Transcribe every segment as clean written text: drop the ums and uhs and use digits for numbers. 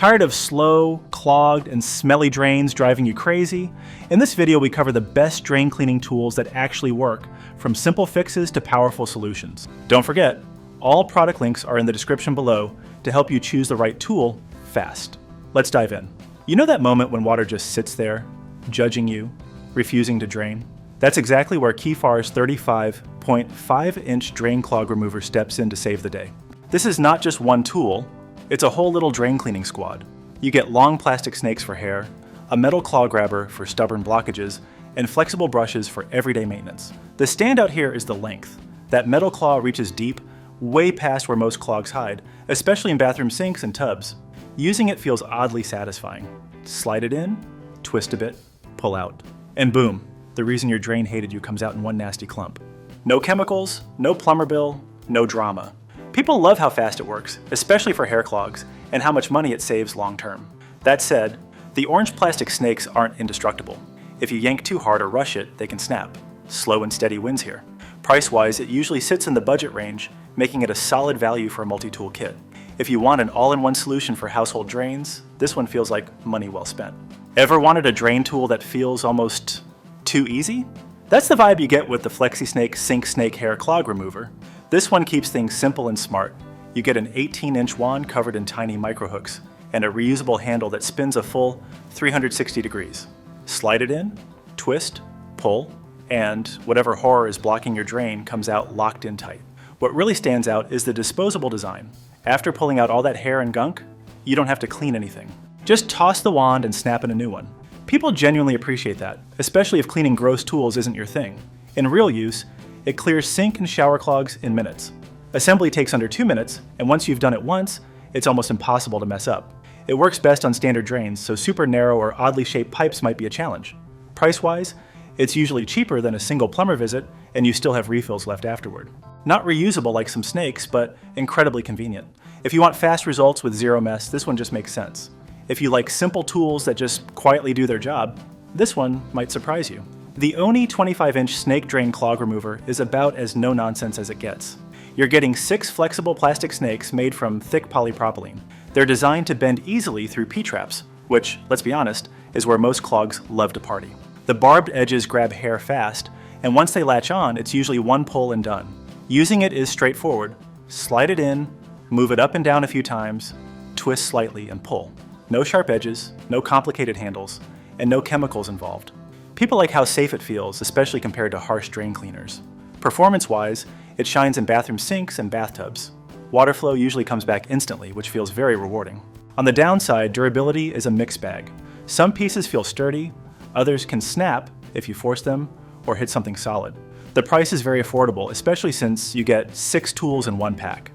Tired of slow, clogged, and smelly drains driving you crazy? In this video, we cover the best drain cleaning tools that actually work, from simple fixes to powerful solutions. Don't forget, all product links are in the description below to help you choose the right tool fast. Let's dive in. You know that moment when water just sits there, judging you, refusing to drain? That's exactly where KeyFar's 35.5-inch drain clog remover steps in to save the day. This is not just one tool, it's a whole little drain cleaning squad. You get long plastic snakes for hair, a metal claw grabber for stubborn blockages, and flexible brushes for everyday maintenance. The standout here is the length. That metal claw reaches deep, way past where most clogs hide, especially in bathroom sinks and tubs. Using it feels oddly satisfying. Slide it in, twist a bit, pull out, and boom, the reason your drain hated you comes out in one nasty clump. No chemicals, no plumber bill, no drama. People love how fast it works, especially for hair clogs, and how much money it saves long term. That said, the orange plastic snakes aren't indestructible. If you yank too hard or rush it, they can snap. Slow and steady wins here. Price-wise, it usually sits in the budget range, making it a solid value for a multi-tool kit. If you want an all-in-one solution for household drains, this one feels like money well spent. Ever wanted a drain tool that feels almost too easy? That's the vibe you get with the FlexiSnake Sink Snake Hair Clog Remover. This one keeps things simple and smart. You get an 18-inch wand covered in tiny microhooks and a reusable handle that spins a full 360 degrees. Slide it in, twist, pull, and whatever horror is blocking your drain comes out locked in tight. What really stands out is the disposable design. After pulling out all that hair and gunk, you don't have to clean anything. Just toss the wand and snap in a new one. People genuinely appreciate that, especially if cleaning gross tools isn't your thing. In real use, it clears sink and shower clogs in minutes. Assembly takes under 2 minutes, and once you've done it once, it's almost impossible to mess up. It works best on standard drains, so super narrow or oddly shaped pipes might be a challenge. Price-wise, it's usually cheaper than a single plumber visit, and you still have refills left afterward. Not reusable like some snakes, but incredibly convenient. If you want fast results with zero mess, this one just makes sense. If you like simple tools that just quietly do their job, this one might surprise you. The Oanie 25-inch snake drain clog remover is about as no-nonsense as it gets. You're getting 6 flexible plastic snakes made from thick polypropylene. They're designed to bend easily through P-traps, which, let's be honest, is where most clogs love to party. The barbed edges grab hair fast, and once they latch on, it's usually one pull and done. Using it is straightforward. Slide it in, move it up and down a few times, twist slightly, and pull. No sharp edges, no complicated handles, and no chemicals involved. People like how safe it feels, especially compared to harsh drain cleaners. Performance-wise, it shines in bathroom sinks and bathtubs. Water flow usually comes back instantly, which feels very rewarding. On the downside, durability is a mixed bag. Some pieces feel sturdy, others can snap if you force them or hit something solid. The price is very affordable, especially since you get 6 tools in one pack.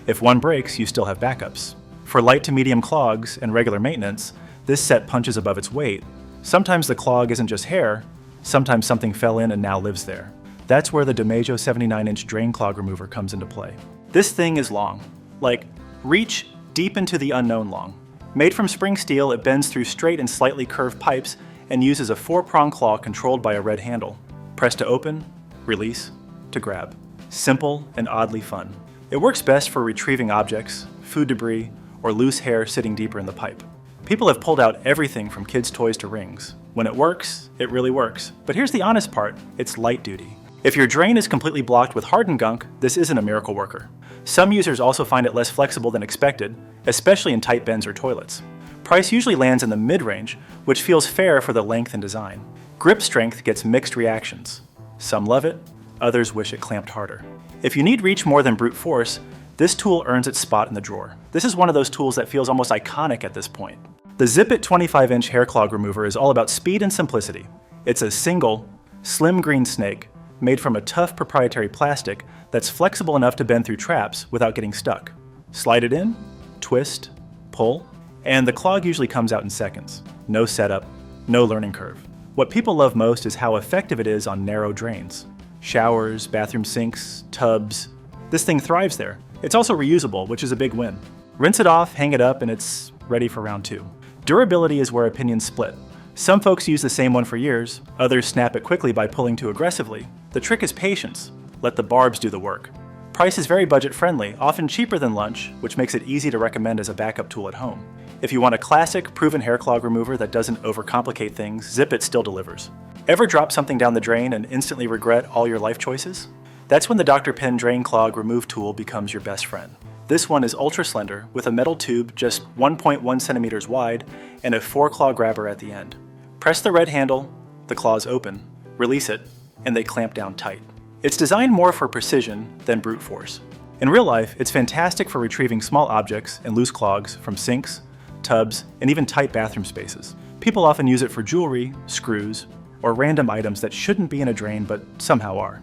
If one breaks, you still have backups. For light to medium clogs and regular maintenance, this set punches above its weight. Sometimes the clog isn't just hair, sometimes something fell in and now lives there. That's where the Domejo 79-inch drain clog remover comes into play. This thing is long. Like, reach deep into the unknown long. Made from spring steel, it bends through straight and slightly curved pipes and uses a 4-prong claw controlled by a red handle. Press to open, release, to grab. Simple and oddly fun. It works best for retrieving objects, food debris, or loose hair sitting deeper in the pipe. People have pulled out everything from kids' toys to rings. When it works, it really works. But here's the honest part, it's light duty. If your drain is completely blocked with hardened gunk, this isn't a miracle worker. Some users also find it less flexible than expected, especially in tight bends or toilets. Price usually lands in the mid-range, which feels fair for the length and design. Grip strength gets mixed reactions. Some love it, others wish it clamped harder. If you need reach more than brute force, this tool earns its spot in the drawer. This is one of those tools that feels almost iconic at this point. The Zip-It 25-inch hair clog remover is all about speed and simplicity. It's a single, slim green snake made from a tough proprietary plastic that's flexible enough to bend through traps without getting stuck. Slide it in, twist, pull, and the clog usually comes out in seconds. No setup, no learning curve. What people love most is how effective it is on narrow drains. Showers, bathroom sinks, tubs. This thing thrives there. It's also reusable, which is a big win. Rinse it off, hang it up, and it's ready for round 2. Durability is where opinions split. Some folks use the same one for years, others snap it quickly by pulling too aggressively. The trick is patience. Let the barbs do the work. Price is very budget friendly, often cheaper than lunch, which makes it easy to recommend as a backup tool at home. If you want a classic, proven hair clog remover that doesn't overcomplicate things, Zip-It still delivers. Ever drop something down the drain and instantly regret all your life choices? That's when the DR.Pen Drain Clog Remove Tool becomes your best friend. This one is ultra slender with a metal tube just 1.1 centimeters wide and a 4-claw grabber at the end. Press the red handle, the claws open, release it, and they clamp down tight. It's designed more for precision than brute force. In real life, it's fantastic for retrieving small objects and loose clogs from sinks, tubs, and even tight bathroom spaces. People often use it for jewelry, screws, or random items that shouldn't be in a drain but somehow are.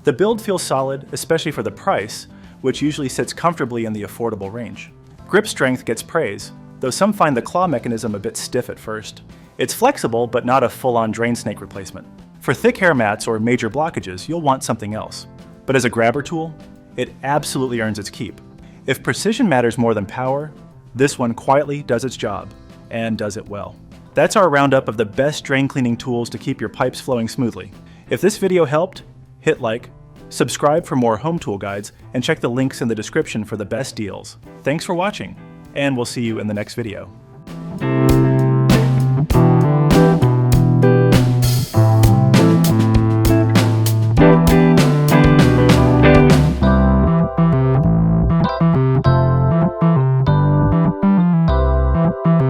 The build feels solid, especially for the price, which usually sits comfortably in the affordable range. Grip strength gets praise, though some find the claw mechanism a bit stiff at first. It's flexible, but not a full-on drain snake replacement. For thick hair mats or major blockages, you'll want something else. But as a grabber tool, it absolutely earns its keep. If precision matters more than power, this one quietly does its job, and does it well. That's our roundup of the best drain cleaning tools to keep your pipes flowing smoothly. If this video helped, hit like, subscribe for more home tool guides, and check the links in the description for the best deals. Thanks for watching, and we'll see you in the next video.